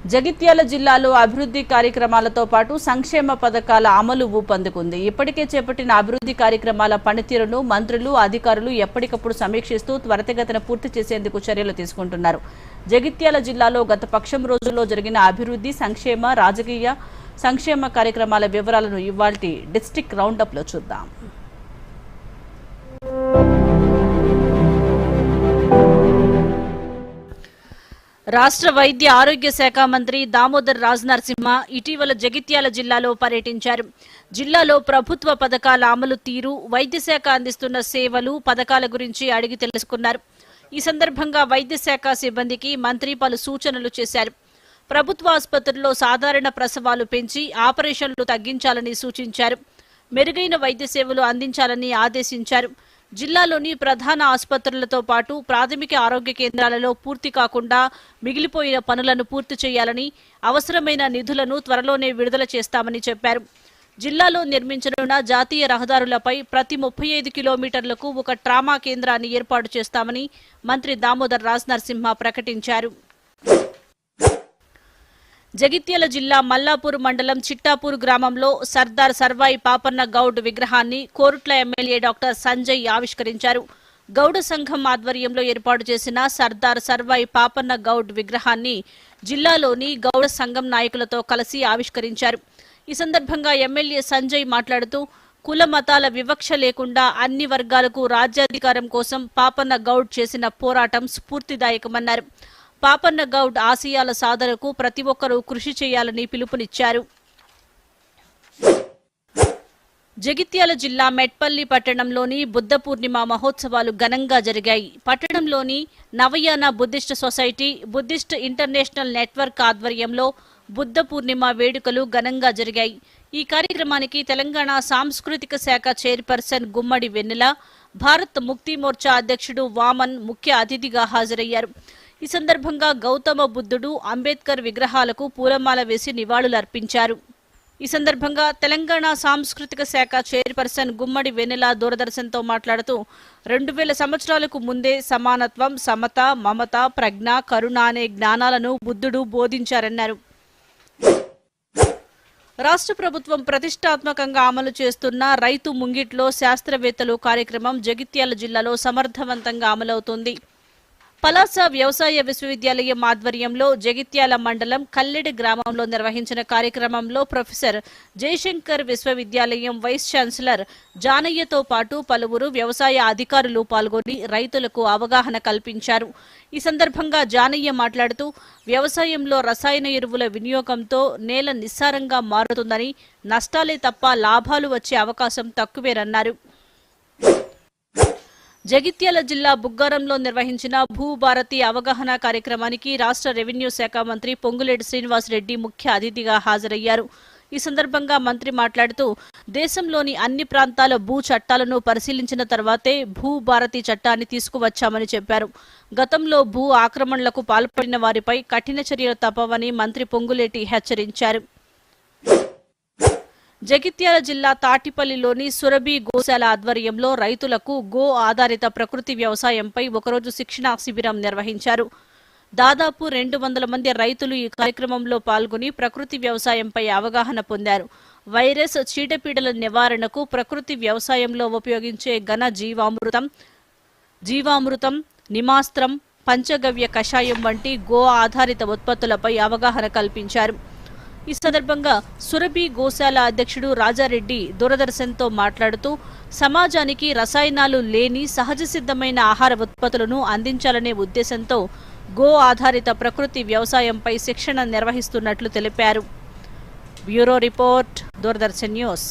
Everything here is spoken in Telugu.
జగిత్యాల జిల్లాలో అభివృద్ధి కార్యక్రమాలతో పాటు సంక్షేమ పథకాల అమలు ఊపందుకుంది. ఇప్పటికే చేపట్టిన అభివృద్ధి కార్యక్రమాల పనితీరును మంత్రులు, అధికారులు ఎప్పటికప్పుడు సమీక్షిస్తూ త్వరితగతిన పూర్తి చేసేందుకు చర్యలు తీసుకుంటున్నారు. జగిత్యాల జిల్లాలో గత పక్షం రోజుల్లో జరిగిన అభివృద్ధి, సంక్షేమ, రాజకీయ సంక్షేమ కార్యక్రమాల వివరాలను ఇవాల్టి డిస్ట్రిక్ట్ రౌండప్ లో చూద్దాం. రాష్ట్ర వైద్య ఆరోగ్య శాఖ మంత్రి దామోదర్ రాజనరసింహ ఇటీవల జగిత్యాల జిల్లాలో పర్యటించారు. జిల్లాలో ప్రభుత్వ పథకాల అమలు తీరు, వైద్య శాఖ అందిస్తున్న సేవలు, పథకాల గురించి అడిగి తెలుసుకున్నారు. ఈ సందర్భంగా వైద్య శాఖ సిబ్బందికి మంత్రి పలు సూచనలు చేశారు. ప్రభుత్వ ఆసుపత్రుల్లో సాధారణ ప్రసవాలు పెంచి ఆపరేషన్లు తగ్గించాలని సూచించారు. మెరుగైన వైద్య సేవలు అందించాలని ఆదేశించారు. జిల్లాలోని ప్రధాన ఆసుపత్రులతో పాటు ప్రాథమిక ఆరోగ్య కేంద్రాలలో పూర్తి కాకుండా మిగిలిపోయిన పనులను పూర్తి చేయాలని, అవసరమైన నిధులను త్వరలోనే విడుదల చేస్తామని చెప్పారు. జిల్లాలో నిర్మించనున్న జాతీయ రహదారులపై ప్రతి 35 కిలోమీటర్లకు ఒక ట్రామా కేంద్రాన్ని ఏర్పాటు చేస్తామని మంత్రి దామోదర్ రాజనరసింహ ప్రకటించారు. జగిత్యాల జిల్లా మల్లాపూర్ మండలం చిట్టాపూర్ గ్రామంలో సర్దార్ సర్వాయి పాపన్న గౌడ్ విగ్రహాన్ని కోరుట్ల ఎమ్మెల్యే డాక్టర్ సంజయ్ ఆవిష్కరించారు. గౌడ సంఘం ఆధ్వర్యంలో ఏర్పాటు చేసిన సర్దార్ సర్వాయి పాపన్న గౌడ్ విగ్రహాన్ని జిల్లాలోని గౌడ సంఘం నాయకులతో కలిసి ఆవిష్కరించారు. ఈ సందర్భంగా ఎమ్మెల్యే సంజయ్ మాట్లాడుతూ కుల మతాల వివక్ష లేకుండా అన్ని వర్గాలకు రాజ్యాధికారం కోసం పాపన్న గౌడ్ చేసిన పోరాటం స్ఫూర్తిదాయకమన్నారు. పాపన్న గౌడ్ ఆశయాల సాధనకు ప్రతి ఒక్కరూ కృషి చేయాలని పిలుపునిచ్చారు. జగిత్యాల జిల్లా మెట్పల్లి పట్టణంలోని బుద్ధ పూర్ణిమ మహోత్సవాలు ఘనంగా జరిగాయి. పట్టణంలోని Navayana Buddhist society, Buddhist international network ఆధ్వర్యంలో బుద్ధ పూర్ణిమ వేడుకలు ఘనంగా జరిగాయి. ఈ కార్యక్రమానికి తెలంగాణ సాంస్కృతిక శాఖ చైర్పర్సన్ గుమ్మడి వెన్నెల, భారత్ ముక్తి మోర్చా అధ్యక్షుడు వామన్ ముఖ్య అతిథిగా హాజరయ్యారు. ఈ సందర్భంగా గౌతమ బుద్ధుడు, అంబేద్కర్ విగ్రహాలకు పూలమాల వేసి నివాళులర్పించారు. ఈ సందర్భంగా తెలంగాణ సాంస్కృతిక శాఖ చైర్పర్సన్ గుమ్మడి వెన్నెల దూరదర్శన్తో మాట్లాడుతూ 2000 సంవత్సరాలకు ముందే సమానత్వం, సమత, మమత, ప్రజ్ఞ, కరుణ అనే జ్ఞానాలను బుద్ధుడు బోధించారన్నారు. రాష్ట్ర ప్రభుత్వం ప్రతిష్టాత్మకంగా అమలు చేస్తున్న రైతు ముంగిట్లో శాస్త్రవేత్తలు కార్యక్రమం జగిత్యాల జిల్లాలో సమర్థవంతంగా అమలవుతుంది. పలాస వ్యవసాయ విశ్వవిద్యాలయం ఆధ్వర్యంలో జగిత్యాల మండలం కల్లెడి గ్రామంలో నిర్వహించిన కార్యక్రమంలో ప్రొఫెసర్ జయశంకర్ విశ్వవిద్యాలయం వైస్ ఛాన్సలర్ జానయ్యతో పాటు పలువురు వ్యవసాయ అధికారులు పాల్గొని రైతులకు అవగాహన కల్పించారు. ఈ సందర్భంగా జానయ్య మాట్లాడుతూ వ్యవసాయంలో రసాయన ఎరువుల వినియోగంతో నేల నిస్సారంగా మారుతుందని, నష్టాలే తప్ప లాభాలు వచ్చే అవకాశం తక్కువేనన్నారు. జగిత్యాల జిల్లా బుగ్గారంలో నిర్వహించిన భూభారతి అవగాహన కార్యక్రమానికి రాష్ట్ర రెవెన్యూ శాఖ మంత్రి పొంగులేటి శ్రీనివాసరెడ్డి ముఖ్య అతిథిగా హాజరయ్యారు. ఈ సందర్భంగా మంత్రి మాట్లాడుతూ దేశంలోని అన్ని ప్రాంతాల భూ చట్టాలను పరిశీలించిన తర్వాతే భూభారతి చట్టాన్ని తీసుకువచ్చామని చెప్పారు. గతంలో భూ ఆక్రమణలకు పాల్పడిన వారిపై కఠిన చర్యలు తప్పవని మంత్రి పొంగులేటి హెచ్చరించారు. జగిత్యాల జిల్లా తాటిపల్లిలోని సురభి గోశాల ఆధ్వర్యంలో రైతులకు గో ఆధారిత ప్రకృతి వ్యవసాయంపై ఒకరోజు శిక్షణా శిబిరం నిర్వహించారు. దాదాపు 200 మంది రైతులు ఈ కార్యక్రమంలో పాల్గొని ప్రకృతి వ్యవసాయంపై అవగాహన పొందారు. వైరస్, చీడపీడల నివారణకు ప్రకృతి వ్యవసాయంలో ఉపయోగించే ఘన జీవామృతం, నిమాస్త్రం, పంచగవ్య కషాయం వంటి గో ఆధారిత ఉత్పత్తులపై అవగాహన కల్పించారు. ఈ సందర్భంగా సురభి గోశాల అధ్యక్షుడు రాజారెడ్డి దూరదర్శన్తో మాట్లాడుతూ సమాజానికి రసాయనాలు లేని సహజ సిద్ధమైన ఆహార ఉత్పత్తులను అందించాలనే ఉద్దేశంతో గో ఆధారిత ప్రకృతి వ్యవసాయంపై శిక్షణ నిర్వహిస్తున్నట్లు తెలిపారు. Bureau report, Doordarshan news.